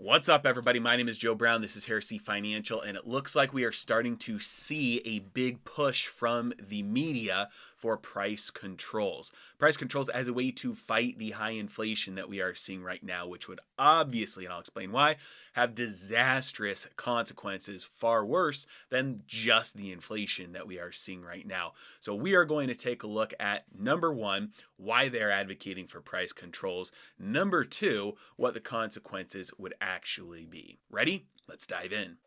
What's up, everybody? My name is Joe Brown. This is Heresy Financial, and it looks like we are starting to see a big push from the media for price controls. Price controls as a way to fight the high inflation that we are seeing right now, which would obviously, and I'll explain why, have disastrous consequences far worse than just the inflation that we are seeing right now. So we are going to take a look at, number one, why they're advocating for price controls. Number two, what the consequences would actually be. Ready? Let's dive in.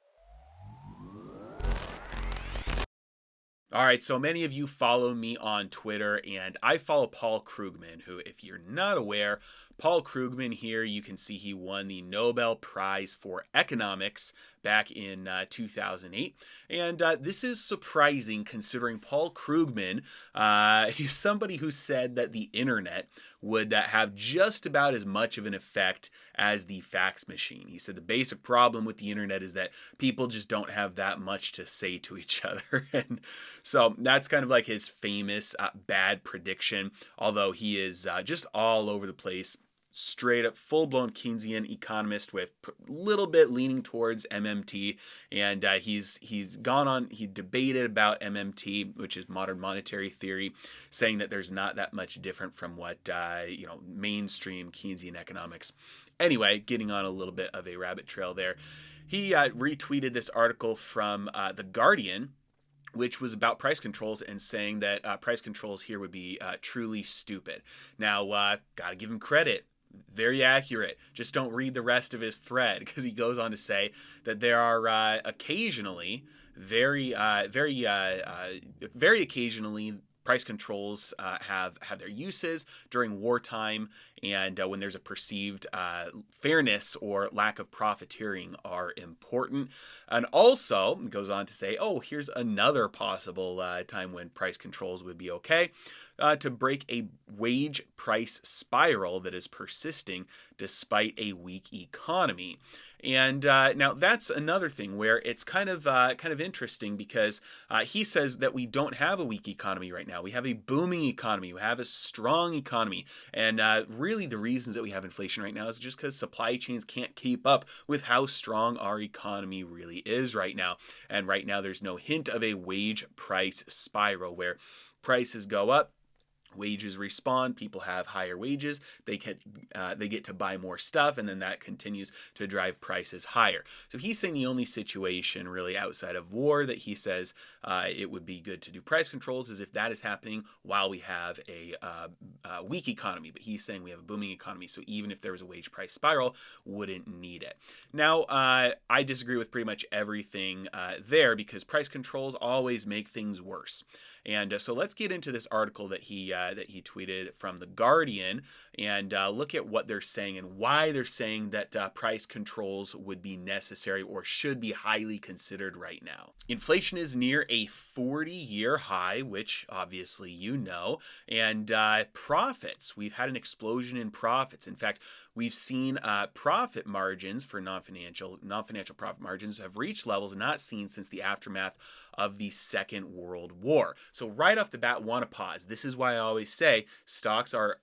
All right, so many of you follow me on Twitter, and I follow Paul Krugman, who, if you're not aware, Paul Krugman here, you can see he won the Nobel Prize for Economics back in 2008. And this is surprising considering Paul Krugman, he's somebody who said that the internet would have just about as much of an effect as the fax machine. He said the basic problem with the internet is that people just don't have that much to say to each other. And so that's kind of like his famous bad prediction, although he is just all over the place. Straight up full-blown Keynesian economist with a little bit leaning towards MMT, and he debated about MMT, which is modern monetary theory, saying that there's not that much different from what mainstream Keynesian economics. Anyway, getting on a little bit of a rabbit trail there, he retweeted this article from The Guardian, which was about price controls and saying that price controls here would be truly stupid. Now, gotta give him credit. Very accurate. Just don't read the rest of his thread, because he goes on to say that there are occasionally, very occasionally, price controls have their uses during wartime, and when there's a perceived fairness or lack of profiteering are important. And also goes on to say, oh, here's another possible time when price controls would be okay. To break a wage price spiral that is persisting despite a weak economy. And now that's another thing where it's kind of interesting, because he says that we don't have a weak economy right now. We have a booming economy. We have a strong economy. And really the reasons that we have inflation right now is just because supply chains can't keep up with how strong our economy really is right now. And right now there's no hint of a wage price spiral where prices go up, wages respond, people have higher wages, they get to buy more stuff, and then that continues to drive prices higher. So he's saying the only situation really outside of war that he says it would be good to do price controls is if that is happening while we have a weak economy. But he's saying we have a booming economy, so even if there was a wage price spiral, wouldn't need it. Now, I disagree with pretty much everything there, because price controls always make things worse. And so let's get into this article that he tweeted from The Guardian and look at what they're saying and why they're saying that price controls would be necessary or should be highly considered right now. Inflation is near a 40-year high, which obviously you know, and profits. We've had an explosion in profits. In fact, we've seen profit margins for non-financial profit margins have reached levels not seen since the aftermath of the Second World War. So right off the bat, want to pause. This is why I always say stocks are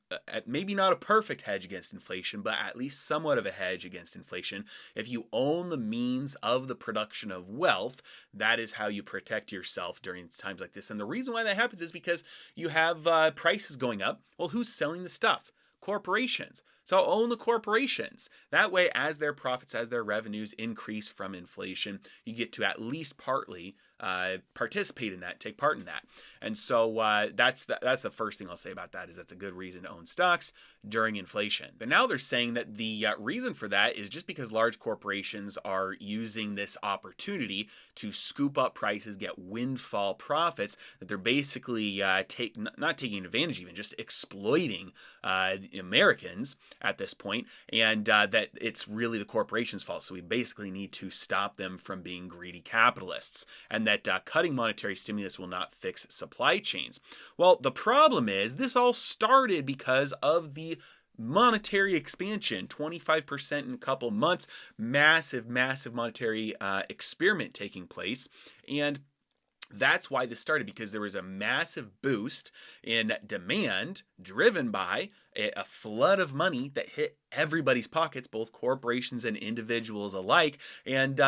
maybe not a perfect hedge against inflation, but at least somewhat of a hedge against inflation. If you own the means of the production of wealth, that is how you protect yourself during times like this. And the reason why that happens is because you have prices going up. Well, who's selling the stuff? Corporations. So own the corporations. That way, as their profits, as their revenues increase from inflation, you get to at least partly participate in that, take part in that. And so that's the first thing I'll say about that, is that's a good reason to own stocks during inflation. But now they're saying that the reason for that is just because large corporations are using this opportunity to scoop up prices, get windfall profits, that they're basically not taking advantage, even just exploiting Americans at this point, and that it's really the corporation's fault. So we basically need to stop them from being greedy capitalists, and that cutting monetary stimulus will not fix supply chains. Well, the problem is this all started because of the monetary expansion, 25% in a couple months, massive monetary experiment taking place. And That's why this started, because there was a massive boost in demand driven by a flood of money that hit everybody's pockets, both corporations and individuals alike. And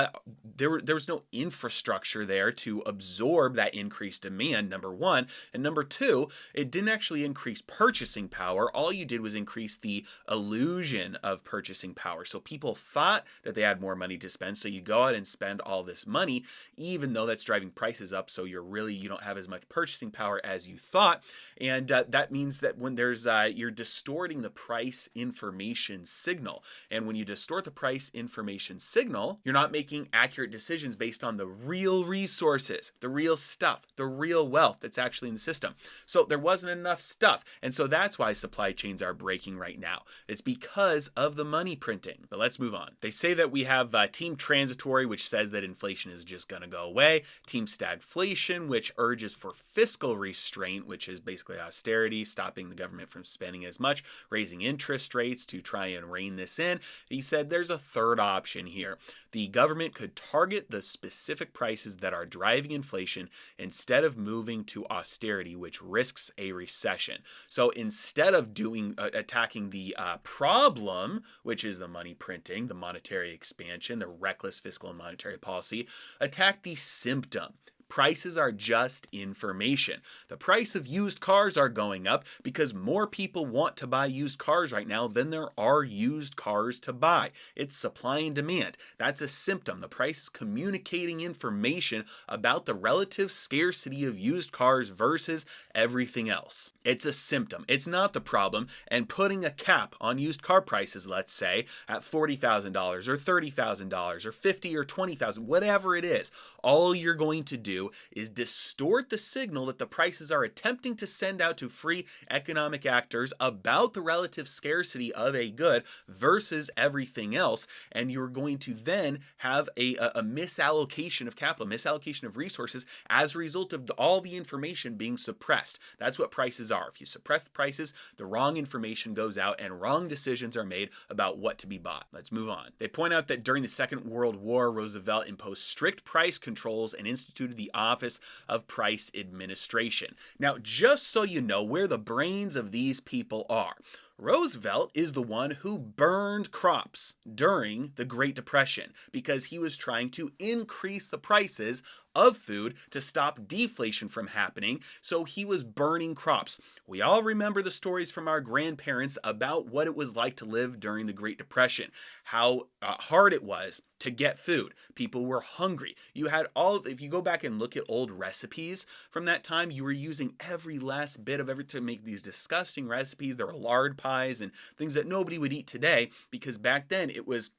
there was no infrastructure there to absorb that increased demand, number one. And number two, it didn't actually increase purchasing power. All you did was increase the illusion of purchasing power. So people thought that they had more money to spend. So you go out and spend all this money, even though that's driving prices up. So you don't have as much purchasing power as you thought. And that means that when you're distorting the price information signal. And when you distort the price information signal, you're not making accurate decisions based on the real resources, the real stuff, the real wealth that's actually in the system. So there wasn't enough stuff. And so that's why supply chains are breaking right now. It's because of the money printing. But let's move on. They say that we have team transitory, which says that inflation is just going to go away. Team stagflation, which urges for fiscal restraint, which is basically austerity, stopping the government from spending as much, raising interest rates to try and rein this in. He said there's a third option here. The government could target the specific prices that are driving inflation instead of moving to austerity, which risks a recession. So instead of attacking the problem, which is the money printing, the monetary expansion, the reckless fiscal and monetary policy, attack the symptom. Prices are just information. The price of used cars are going up because more people want to buy used cars right now than there are used cars to buy. It's supply and demand. That's a symptom. The price is communicating information about the relative scarcity of used cars versus everything else. It's a symptom. It's not the problem. And putting a cap on used car prices, let's say, at $40,000 or $30,000 or $50,000 or $20,000, whatever it is, all you're going to do is distort the signal that the prices are attempting to send out to free economic actors about the relative scarcity of a good versus everything else. And you're going to then have a misallocation of capital, misallocation of resources as a result of all the information being suppressed. That's what prices are. If you suppress the prices, the wrong information goes out and wrong decisions are made about what to be bought. Let's move on. They point out that during the Second World War, Roosevelt imposed strict price controls and instituted the Office of Price Administration. Now, just so you know where the brains of these people are, Roosevelt is the one who burned crops during the Great Depression because he was trying to increase the prices of food to stop deflation from happening. So he was burning crops. We all remember the stories from our grandparents about what it was like to live during the Great Depression, how hard it was to get food. People were hungry. If you go back and look at old recipes from that time, you were using every last bit of everything to make these disgusting recipes. There were lard pies and things that nobody would eat today because back then it was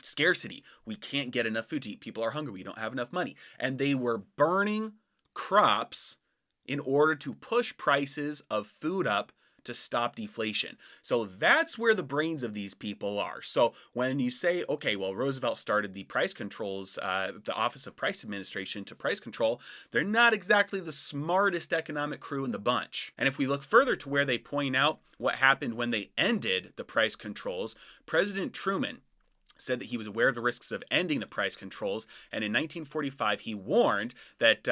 scarcity. We can't get enough food to eat. People are hungry. We don't have enough money. And they were burning crops in order to push prices of food up to stop deflation. So that's where the brains of these people are. So when you say, okay, well, Roosevelt started the price controls, the Office of Price Administration to price control, they're not exactly the smartest economic crew in the bunch. And if we look further to where they point out what happened when they ended the price controls, President Truman said that he was aware of the risks of ending the price controls, and in 1945 he warned that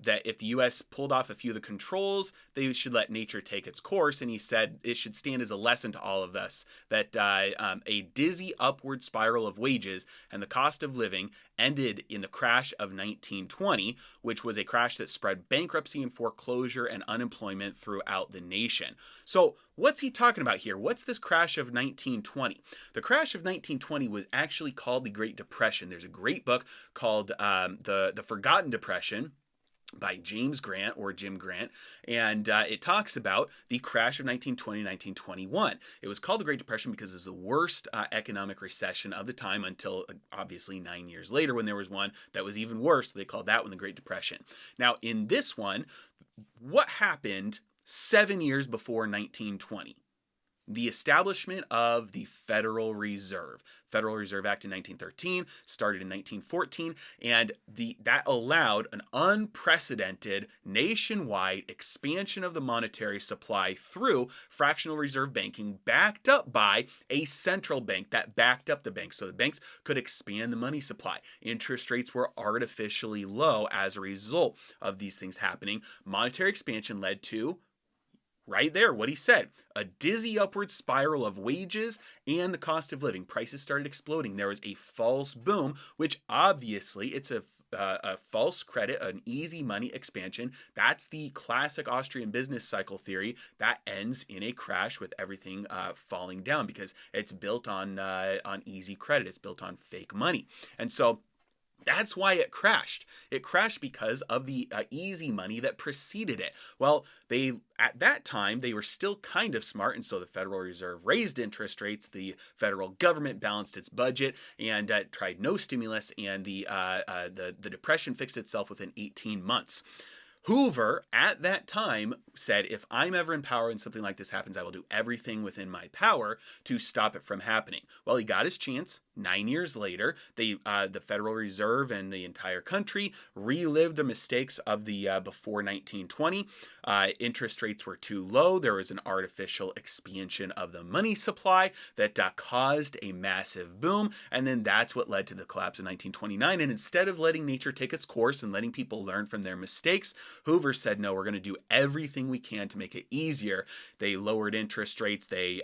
if the U.S. pulled off a few of the controls, they should let nature take its course, and he said it should stand as a lesson to all of us that a dizzy upward spiral of wages and the cost of living ended in the crash of 1920, which was a crash that spread bankruptcy and foreclosure and unemployment throughout the nation. So what's he talking about here? What's this crash of 1920? The crash of 1920 was actually called the Great Depression. There's a great book called The Forgotten Depression by James Grant or Jim Grant, and it talks about the crash of 1920-1921. It was called the Great Depression because it was the worst economic recession of the time until obviously 9 years later when there was one that was even worse. So they called that one the Great Depression. Now in this one, what happened 7 years before 1920? The establishment of the Federal Reserve. Federal Reserve Act in 1913 started in 1914, and that allowed an unprecedented nationwide expansion of the monetary supply through fractional reserve banking, backed up by a central bank that backed up the banks, so the banks could expand the money supply. Interest rates were artificially low as a result of these things happening. Monetary expansion led to, right there, what he said, a dizzy upward spiral of wages and the cost of living. Prices started exploding. There was a false boom, which obviously it's a false credit, an easy money expansion. That's the classic Austrian business cycle theory that ends in a crash with everything falling down, because it's built on easy credit. It's built on fake money. And so that's why it crashed. It crashed because of the easy money that preceded it. Well, at that time, they were still kind of smart, and so the Federal Reserve raised interest rates. The federal government balanced its budget and tried no stimulus, and the depression fixed itself within 18 months. Hoover, at that time, said, if I'm ever in power and something like this happens, I will do everything within my power to stop it from happening. Well, he got his chance. 9 years later, the Federal Reserve and the entire country relived the mistakes of the before 1920. Interest rates were too low. There was an artificial expansion of the money supply that caused a massive boom. And then that's what led to the collapse in 1929. And instead of letting nature take its course and letting people learn from their mistakes, Hoover said, no, we're going to do everything we can to make it easier. They lowered interest rates. They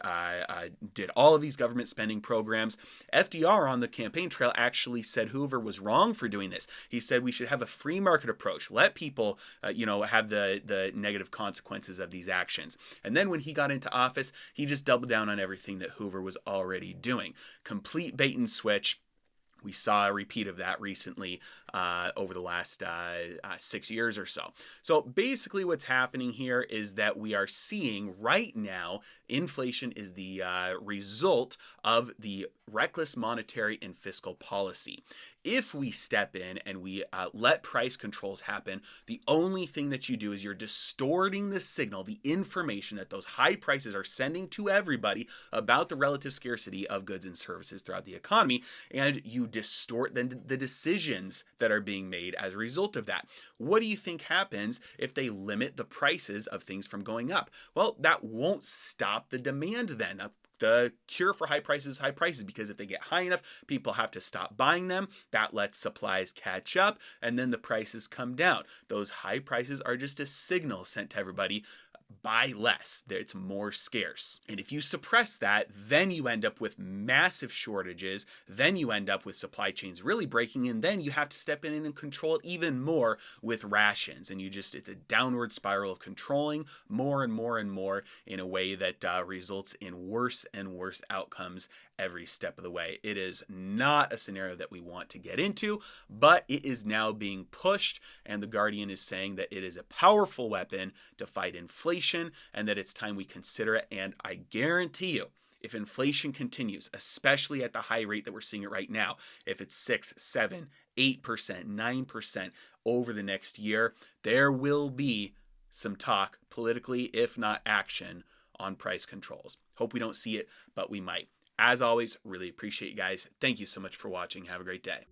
did all of these government spending programs. FDR on the campaign trail actually said Hoover was wrong for doing this. He said we should have a free market approach. Let people, have the negative consequences of these actions. And then when he got into office, he just doubled down on everything that Hoover was already doing. Complete bait and switch. We saw a repeat of that recently over the last 6 years or so. So basically what's happening here is that we are seeing right now inflation is the result of the reckless monetary and fiscal policy. If we step in and we let price controls happen, the only thing that you do is you're distorting the signal, the information that those high prices are sending to everybody about the relative scarcity of goods and services throughout the economy, and you distort the decisions that are being made as a result of that. What do you think happens if they limit the prices of things from going up? Well, that won't stop the demand then. The cure for high prices is high prices, because if they get high enough, people have to stop buying them. That lets supplies catch up, and then the prices come down. Those high prices are just a signal sent to everybody: buy less. It's more scarce. And if you suppress that, then you end up with massive shortages. Then you end up with supply chains really breaking, and then you have to step in and control it even more with rations. And it's a downward spiral of controlling more and more and more in a way that results in worse and worse outcomes every step of the way. It is not a scenario that we want to get into, but it is now being pushed, and The Guardian is saying that it is a powerful weapon to fight inflation and that it's time we consider it. And I guarantee you, if inflation continues, especially at the high rate that we're seeing it right now, if it's 6, 7, 8%, 9% over the next year, there will be some talk politically, if not action, on price controls. Hope we don't see it, but we might. As always, really appreciate you guys. Thank you so much for watching. Have a great day.